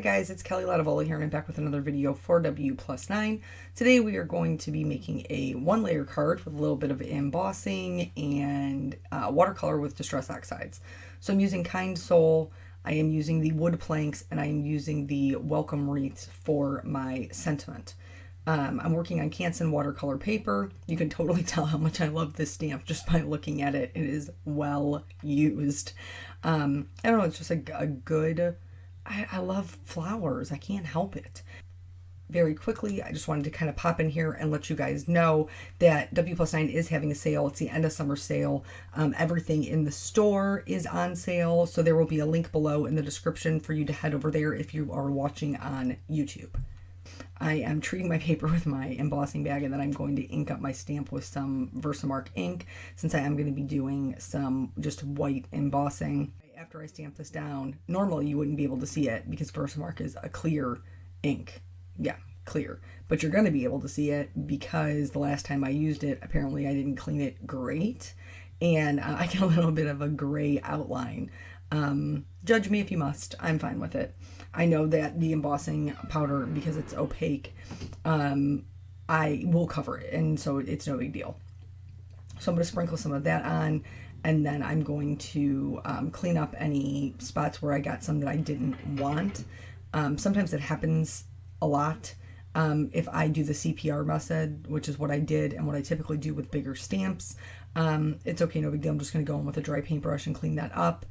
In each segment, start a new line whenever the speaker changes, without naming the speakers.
guys, it's Kelly Latavola here and I'm back with another video for W+9. Today we are going to be making a one-layer card with a little bit of embossing and watercolor with distress oxides. So I'm using Kind Soul, I am using the wood planks, and I am using the welcome wreaths for my sentiment. I'm working on Canson watercolor paper. You can totally tell how much I love this stamp just by looking at it. It is well used. I don't know, it's just a good... I love flowers. I can't help it. Very quickly, I just wanted to kind of pop in here and let you guys know that W+9 is having a sale. It's the end of summer sale. Everything in the store is on sale, so there will be a link below in the description for you to head over there if you are watching on YouTube. I am treating my paper with my embossing bag, and then I'm going to ink up my stamp with some Versamark ink, since I am going to be doing some just white embossing. After I stamp this down, normally you wouldn't be able to see it because Versamark is a clear ink. Yeah, clear. But you're going to be able to see it because the last time I used it, apparently I didn't clean it great, and I get a little bit of a gray outline. Judge me if you must. I'm fine with it. I know that the embossing powder, because it's opaque, I will cover it, and so it's no big deal. So I'm going to sprinkle some of that on, and then I'm going to clean up any spots where I got some that I didn't want. Sometimes it happens a lot. If I do the CPR method, which is what I did and what I typically do with bigger stamps, it's okay, no big deal. I'm just going to go in with a dry paintbrush and clean that up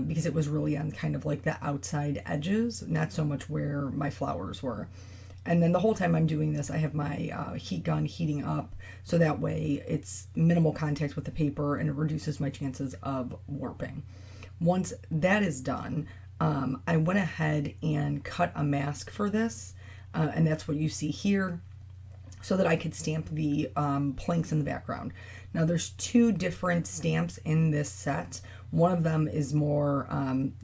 because it was really on kind of like the outside edges, not so much where my flowers were. And then the whole time I'm doing this, I have my heat gun heating up, so that way it's minimal contact with the paper and it reduces my chances of warping. Once that is done, I went ahead and cut a mask for this, and that's what you see here, so that I could stamp the planks in the background. Now there's two different stamps in this set. One of them is more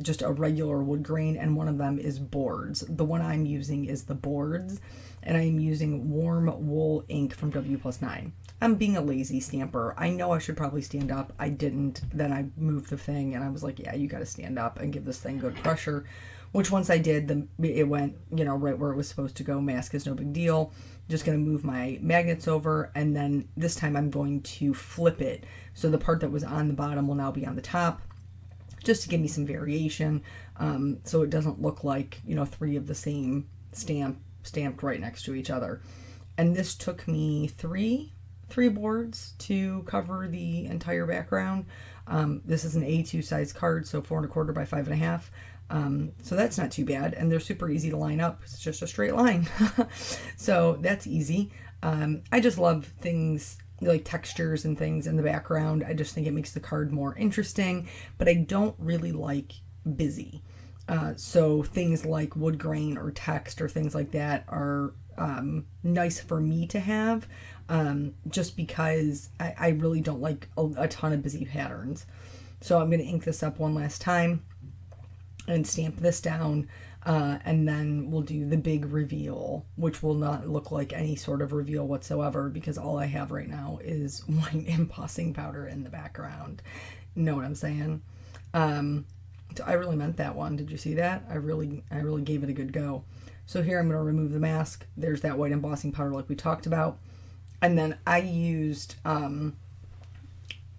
just a regular wood grain, and one of them is boards. The one I'm using is the boards, and I'm using warm wool ink from W+9. I'm being a lazy stamper. I know I should probably stand up. I didn't. Then I moved the thing and I was like, yeah, you got to stand up and give this thing good pressure, which once I did, it went, you know, right where it was supposed to go. Mask is no big deal. Just going to move my magnets over, and then this time I'm going to flip it. So the part that was on the bottom will now be on the top, just to give me some variation. So it doesn't look like, you know, three of the same stamped right next to each other. And this took me three boards to cover the entire background. This is an A2 size card, so 4 1/4 by 5 1/2. So that's not too bad, and they're super easy to line up. It's just a straight line. So that's easy. I just love things like textures and things in the background. I just think it makes the card more interesting, but I don't really like busy. So things like wood grain or text or things like that are nice for me to have, just because I really don't like a ton of busy patterns. So I'm going to ink this up one last time and stamp this down, and then we'll do the big reveal, which will not look like any sort of reveal whatsoever because all I have right now is white embossing powder in the background. Know what I'm saying? I really meant that one. Did you see that? I really gave it a good go. So here I'm going to remove the mask. There's that white embossing powder like we talked about. And then I used,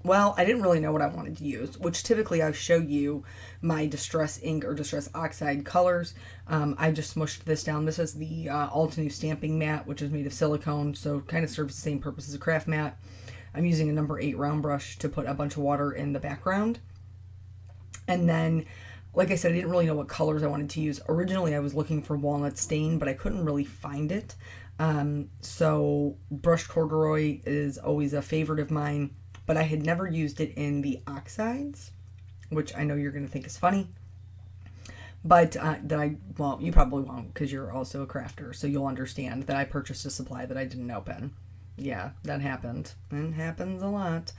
well, I didn't really know what I wanted to use, which typically I show you my distress ink or distress oxide colors. I just smushed this down. This is the Altenew stamping mat, which is made of silicone, so kind of serves the same purpose as a craft mat. I'm using a number 8 round brush to put a bunch of water in the background. And then, like I said, I didn't really know what colors I wanted to use. Originally, I was looking for walnut stain, but I couldn't really find it. So brushed corduroy is always a favorite of mine, but I had never used it in the oxides, which I know you're going to think is funny. But well, you probably won't because you're also a crafter, so you'll understand that I purchased a supply that I didn't open. Yeah, that happened. It happens a lot.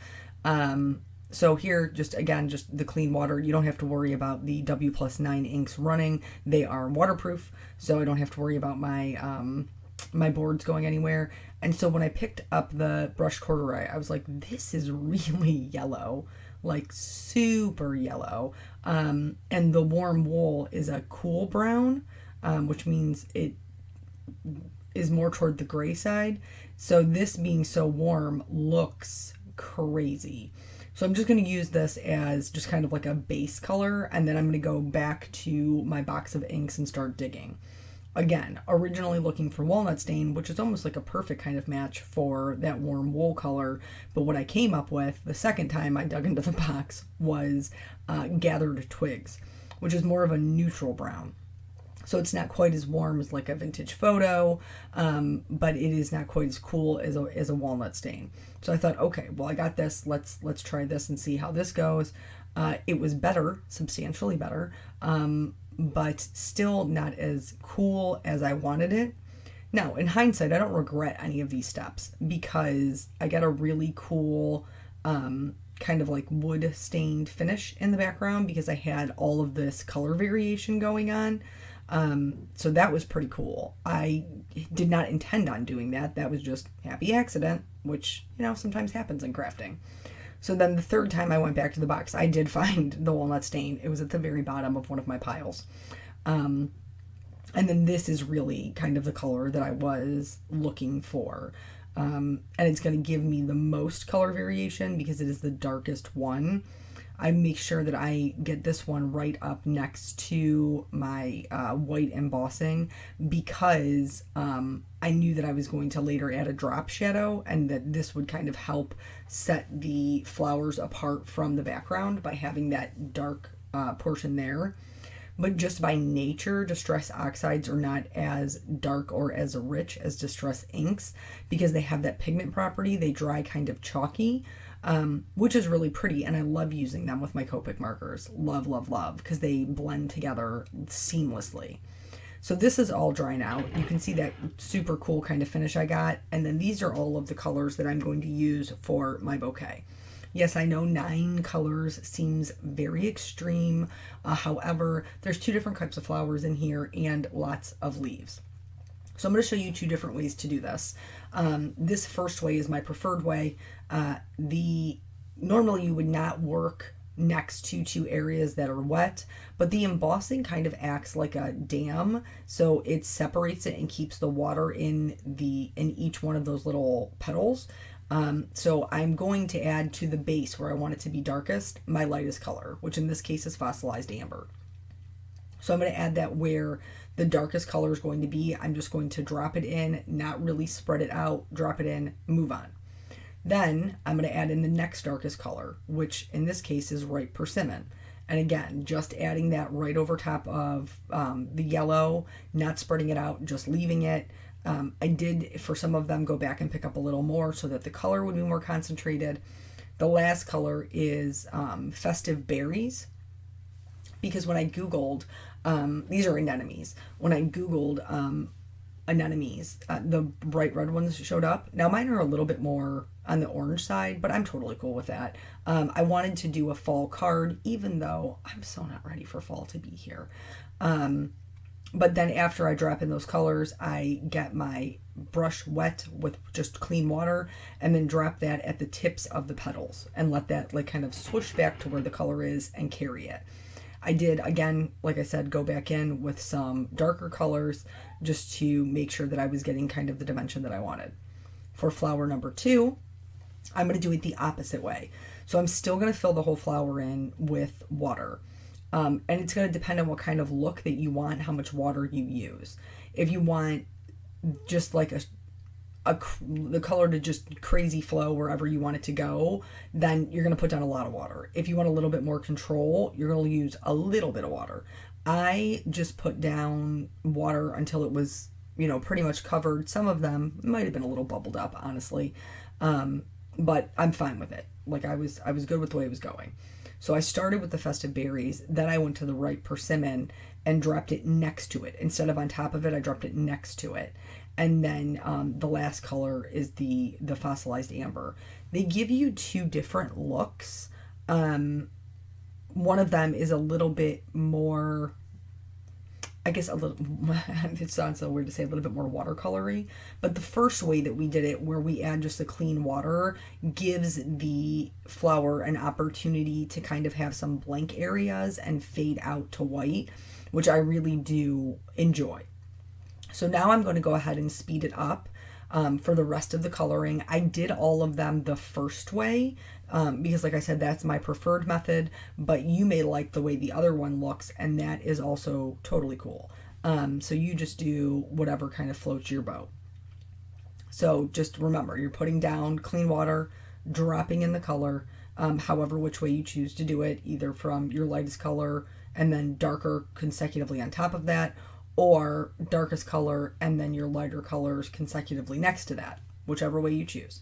So here, just the clean water. You don't have to worry about the W+9 inks running. They are waterproof, so I don't have to worry about my my boards going anywhere. And so when I picked up the brushed corduroy, I was like, this is really yellow, like super yellow. And the warm wool is a cool brown. which means it is more toward the gray side. So this being so warm looks crazy. So I'm just going to use this as just kind of like a base color, and then I'm going to go back to my box of inks and start digging. Again, originally looking for walnut stain, which is almost like a perfect kind of match for that warm wool color, but what I came up with the second time I dug into the box was gathered twigs, which is more of a neutral brown. So it's not quite as warm as like a vintage photo, but it is not quite as cool as a walnut stain. So I thought, okay, well, I got this. Let's try this and see how this goes. It was better, substantially better, but still not as cool as I wanted it. Now, in hindsight, I don't regret any of these steps because I got a really cool kind of like wood stained finish in the background because I had all of this color variation going on. So that was pretty cool. I did not intend on doing that. That was just happy accident, which, sometimes happens in crafting. So then the third time I went back to the box, I did find the walnut stain. It was at the very bottom of one of my piles. And then this is really kind of the color that I was looking for. And it's going to give me the most color variation because it is the darkest one. I make sure that I get this one right up next to my white embossing because I knew that I was going to later add a drop shadow and that this would kind of help set the flowers apart from the background by having that dark portion there. But just by nature, Distress Oxides are not as dark or as rich as Distress Inks because they have that pigment property. They dry kind of chalky. Which is really pretty, and I love using them with my Copic markers. Love, love, love, because they blend together seamlessly. So this is all drying out. You can see that super cool kind of finish I got, and then these are all of the colors that I'm going to use for my bouquet. Yes, I know 9 colors seems very extreme. However, there's 2 different types of flowers in here and lots of leaves. So I'm going to show you 2 different ways to do this. This first way is my preferred way. Normally you would not work next to 2 areas that are wet, but the embossing kind of acts like a dam, so it separates it and keeps the water in each one of those little petals. So I'm going to add to the base where I want it to be darkest my lightest color, which in this case is fossilized amber. So I'm going to add that where the darkest color is going to be. I'm just going to drop it in, not really spread it out, drop it in, move on. Then I'm going to add in the next darkest color, which in this case is ripe persimmon. And again, just adding that right over top of the yellow, not spreading it out, just leaving it. I did, for some of them, go back and pick up a little more so that the color would be more concentrated. The last color is festive berries, because when I Googled, these are anemones. When I Googled anemones, the bright red ones showed up. Now mine are a little bit more on the orange side, but I'm totally cool with that. I wanted to do a fall card, even though I'm so not ready for fall to be here. But then after I drop in those colors, I get my brush wet with just clean water and then drop that at the tips of the petals and let that like kind of swoosh back to where the color is and carry it. I did, again, like I said, go back in with some darker colors just to make sure that I was getting kind of the dimension that I wanted. For flower number 2, I'm going to do it the opposite way. So I'm still going to fill the whole flower in with water. And it's going to depend on what kind of look that you want, how much water you use. If you want just like the color to just crazy flow wherever you want it to go, then you're going to put down a lot of water. If you want a little bit more control, you're going to use a little bit of water. I just put down water until it was, pretty much covered. Some of them might have been a little bubbled up, honestly. But I'm fine with it. Like I was good with the way it was going. So I started with the festive berries, then I went to the ripe persimmon and dropped it next to it. Instead of on top of it, I dropped it next to it. And then the last color is the fossilized amber. They give you 2 different looks. One of them is a little bit more, I guess it sounds so weird to say, a little bit more watercolory. But the first way that we did it, where we add just the clean water, gives the flower an opportunity to kind of have some blank areas and fade out to white, which I really do enjoy. So now I'm going to go ahead and speed it up for the rest of the coloring. I did all of them the first way because, like I said, that's my preferred method, but you may like the way the other one looks, and that is also totally cool. So you just do whatever kind of floats your boat. So just remember, you're putting down clean water, dropping in the color, however which way you choose to do it, either from your lightest color and then darker consecutively on top of that, or darkest color and then your lighter colors consecutively next to that, whichever way you choose.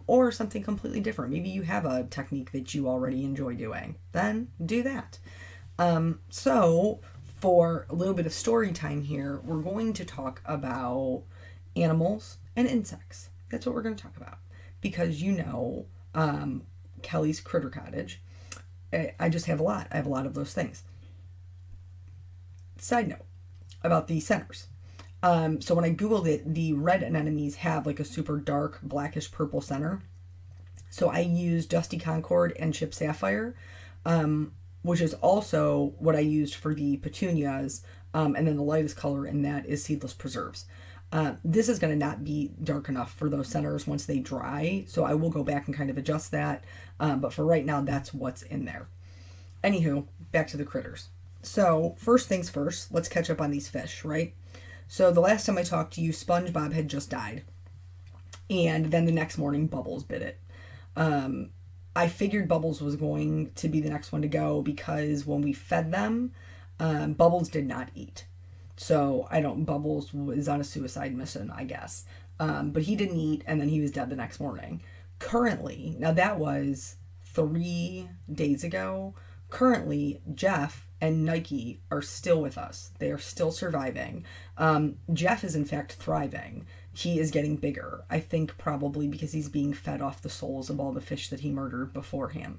Or something completely different. Maybe you have a technique that you already enjoy doing. Then do that. So for a little bit of story time here, we're going to talk about animals and insects. That's what we're going to talk about. Because Kelly's Critter Cottage, I just have a lot. I have a lot of those things. Side note about the centers. So when I Googled it, the red anemones have like a super dark blackish purple center. So I used Dusty Concord and Chip Sapphire, which is also what I used for the petunias. And then the lightest color in that is Seedless Preserves. This is going to not be dark enough for those centers once they dry. So I will go back and kind of adjust that. But for right now, that's what's in there. Anywho, back to the critters. So first things first, let's catch up on these fish, right? So the last time I talked to you, SpongeBob had just died. And then the next morning, Bubbles bit it. I figured Bubbles was going to be the next one to go because when we fed them, Bubbles did not eat. So Bubbles was on a suicide mission, I guess. But he didn't eat, and then he was dead the next morning. Currently, now that was 3 days ago. Currently, Jeff and Nike are still with us. They are still surviving. Jeff is in fact thriving. He is getting bigger. I think probably because he's being fed off the souls of all the fish that he murdered beforehand.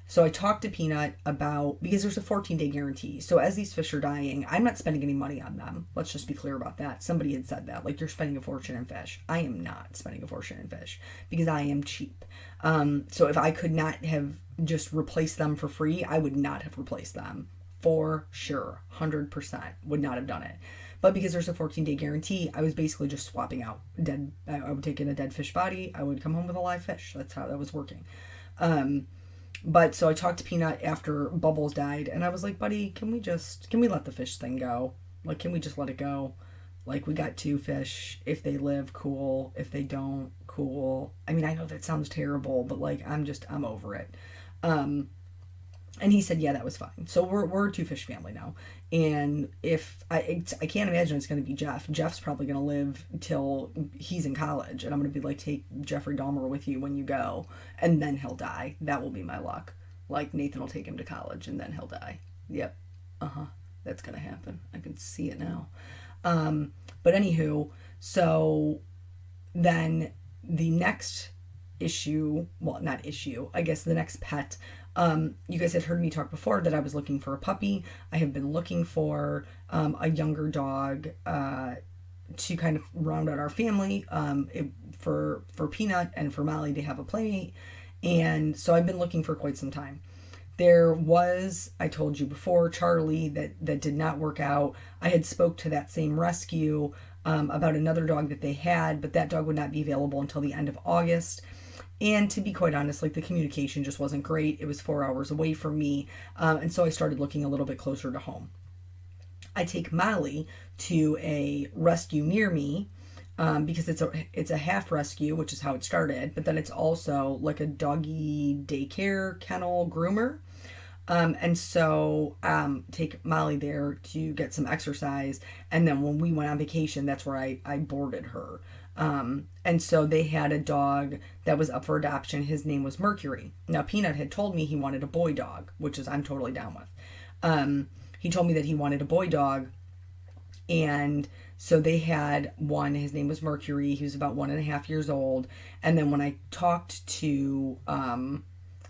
So I talked to Peanut about, because there's a 14-day guarantee. So as these fish are dying, I'm not spending any money on them. Let's just be clear about that. Somebody had said that, like, you're spending a fortune in fish. I am not spending a fortune in fish because I am cheap. So if I could not have just replaced them for free, I would not have replaced them for sure. 100% would not have done it. But because there's a 14-day guarantee, I was basically just swapping out dead. I would take in a dead fish body. I would come home with a live fish. That's how that was working. But so I talked to Peanut after Bubbles died, and I was like, buddy, can we let the fish thing go? Like, can we just let it go? Like, we got 2 fish. If they live, cool. If they don't, cool. I mean, I know that sounds terrible, but like, I'm over it. And he said, yeah, that was fine. So we're a 2-fish family now. And I can't imagine it's going to be Jeff. Jeff's probably going to live till he's in college. And I'm going to be like, take Jeffrey Dahmer with you when you go. And then he'll die. That will be my luck. Like, Nathan will take him to college and then he'll die. Yep. That's going to happen. I can see it now. But anywho, so then the next issue, well, not issue, I guess the next pet, you guys had heard me talk before that I was looking for a puppy. I have been looking for a younger dog to kind of round out our family, for Peanut and for Molly to have a playmate. And so I've been looking for quite some time. There was, I told you before, Charlie, that did not work out. I had spoke to that same rescue about another dog that they had, but that dog would not be available until the end of August. And to be quite honest, like, the communication just wasn't great. It was 4 hours away from me. And so I started looking a little bit closer to home. I take Molly to a rescue near me because it's a half rescue, which is how it started. But then it's also like a doggy daycare, kennel, groomer. And so take Molly there to get some exercise. And then when we went on vacation, that's where I boarded her. And so they had a dog that was up for adoption. His name was Mercury. Now, Peanut had told me he wanted a boy dog, which is I'm totally down with. He told me that he wanted a boy dog. And so they had one. His name was Mercury. He was about 1.5 years old. And then when I talked to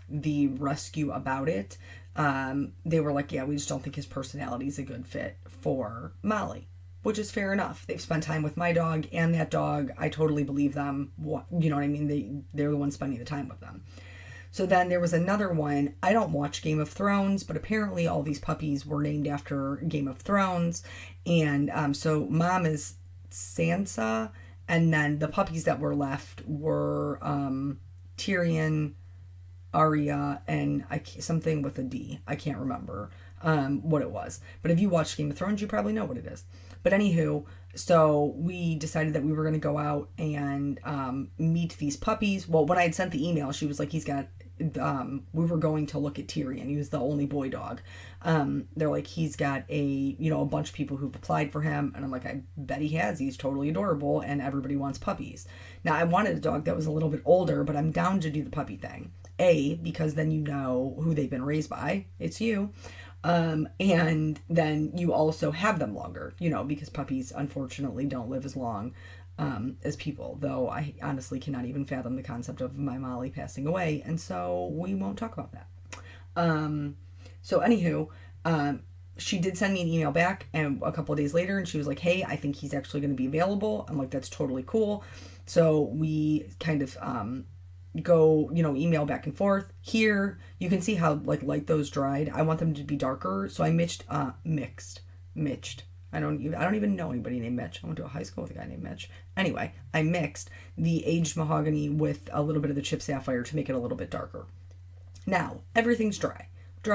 the rescue about it, they were like, yeah, we just don't think his personality is a good fit for Molly. Which is fair enough. They've spent time with my dog and that dog. I totally believe them. You know what I mean? They're the ones spending the time with them. So then there was another one. I don't watch Game of Thrones, but apparently all these puppies were named after Game of Thrones. And so mom is Sansa, and then the puppies that were left were Tyrion, Arya, and something with a D. I can't remember what it was. But if you watch Game of Thrones, you probably know what it is. But anywho, so we decided that we were going to go out and meet these puppies. Well, when I had sent the email, she was like, we were going to look at Tyrion. He was the only boy dog. They're like, he's got a bunch of people who've applied for him. And I'm like, I bet he has. He's totally adorable and everybody wants puppies. Now, I wanted a dog that was a little bit older, but I'm down to do the puppy thing. Because then you know who they've been raised by. It's you. And then you also have them longer, because puppies unfortunately don't live as long as people, though I honestly cannot even fathom the concept of my Molly passing away, and so we won't talk about that. So anywho, she did send me an email back and a couple of days later, and she was like, hey, I think he's actually going to be available. I'm like, that's totally cool. So we kind of go, email back and forth. Here you can see how light those dried. I want them to be darker, so I mixed. I don't even know anybody named Mitch. I went to a high school with a guy named Mitch. Anyway, I mixed the aged mahogany with a little bit of the chip sapphire to make it a little bit darker. Now, everything's dry. And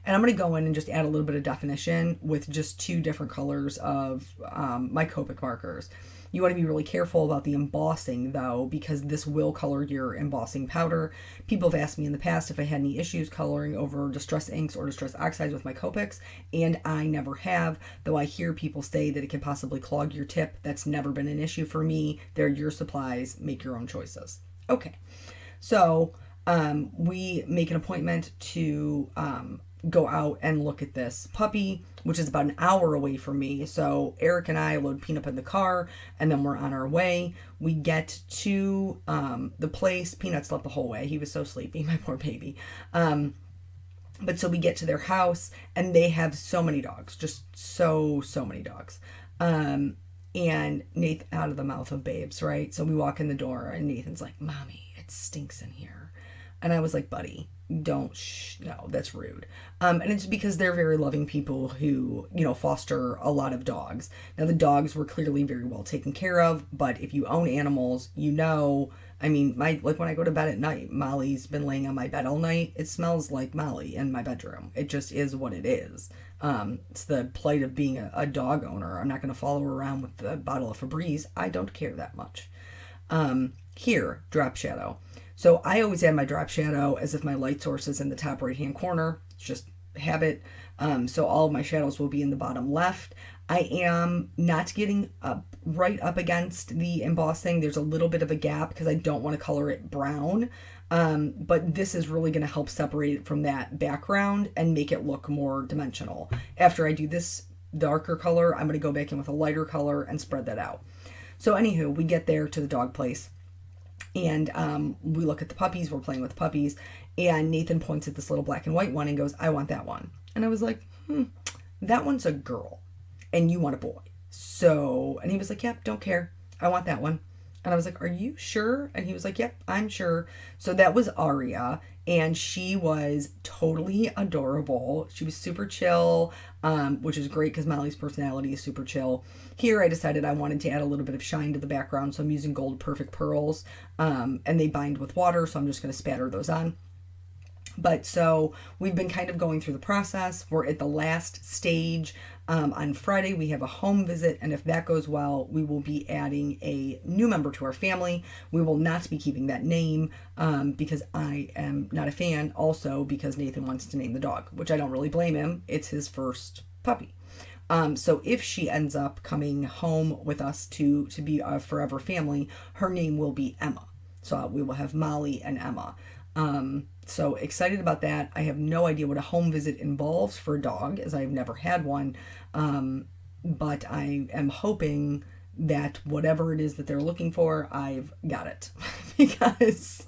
I'm going to go in and just add a little bit of definition with just 2 different colors of my Copic markers. You want to be really careful about the embossing, though, because this will color your embossing powder. People have asked me in the past if I had any issues coloring over distress inks or distress oxides with my Copics, and I never have, though I hear people say that it can possibly clog your tip. That's never been an issue for me. They're your supplies. Make your own choices. Okay, so we make an appointment to go out and look at this puppy, which is about an hour away from me. So Eric and I load Peanut in the car, and then we're on our way. We get to the place. Peanut slept the whole way. He was so sleepy, my poor baby. But so we get to their house, and they have so many dogs, just so many dogs. And Nathan, out of the mouth of babes, right? So we walk in the door, and Nathan's like, Mommy, it stinks in here. And I was like, buddy, no, that's rude. And it's because they're very loving people who, foster a lot of dogs. Now, the dogs were clearly very well taken care of, but if you own animals, when I go to bed at night, Molly's been laying on my bed all night. It smells like Molly in my bedroom. It just is what it is. It's the plight of being a dog owner. I'm not going to follow her around with a bottle of Febreze. I don't care that much. Here, drop shadow. So I always add my drop shadow as if my light source is in the top right hand corner. It's just habit. So all of my shadows will be in the bottom left. I am not getting right up against the embossing. There's a little bit of a gap because I don't want to color it brown. But this is really going to help separate it from that background and make it look more dimensional. After I do this darker color, I'm going to go back in with a lighter color and spread that out. So anywho, we get there to the dog place. And we look at the puppies. We're playing with the puppies. And Nathan points at this little black and white one and goes, I want that one. And I was like, that one's a girl. And you want a boy. So, and he was like, yep, don't care. I want that one. And I was like, are you sure? And he was like, yep, I'm sure. So that was Aria. And she was totally adorable. She was super chill, which is great because Molly's personality is super chill. Here I decided I wanted to add a little bit of shine to the background, so I'm using Gold Perfect Pearls, and they bind with water, so I'm just going to spatter those on. But so we've been kind of going through the process. We're at the last stage. On Friday, we have a home visit, and if that goes well, we will be adding a new member to our family. We will not be keeping that name because I am not a fan, also because Nathan wants to name the dog, which I don't really blame him. It's his first puppy. So if she ends up coming home with us to be a forever family, her name will be Emma. So we will have Molly and Emma. So excited about that. I have no idea what a home visit involves for a dog, as I've never had one. But I am hoping that whatever it is that they're looking for, I've got it. Because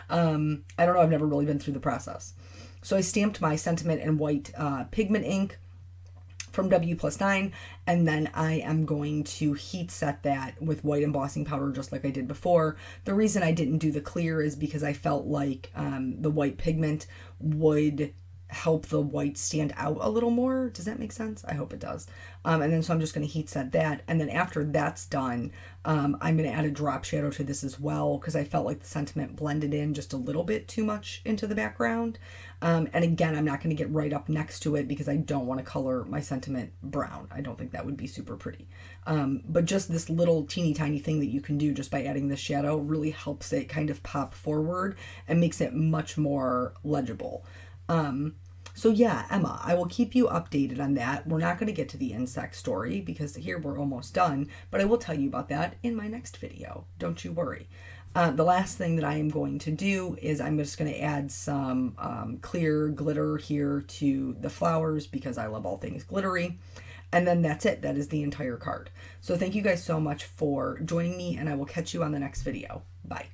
I don't know, I've never really been through the process. So I stamped my sentiment in white pigment ink. from W+9, and then I am going to heat set that with white embossing powder just like I did before. The reason I didn't do the clear is because I felt like the white pigment would help the white stand out a little more. Does that make sense? I hope it does. And then so I'm just going to heat set that, and then after that's done, I'm going to add a drop shadow to this as well because I felt like the sentiment blended in just a little bit too much into the background. And again, I'm not going to get right up next to it because I don't want to color my sentiment brown. I don't think that would be super pretty. But just this little teeny tiny thing that you can do just by adding the shadow really helps it kind of pop forward and makes it much more legible. So yeah, Emma, I will keep you updated on that. We're not going to get to the insect story because here we're almost done, but I will tell you about that in my next video. Don't you worry. The last thing that I am going to do is I'm just going to add some clear glitter here to the flowers because I love all things glittery. And then that's it. That is the entire card. So thank you guys so much for joining me, and I will catch you on the next video. Bye.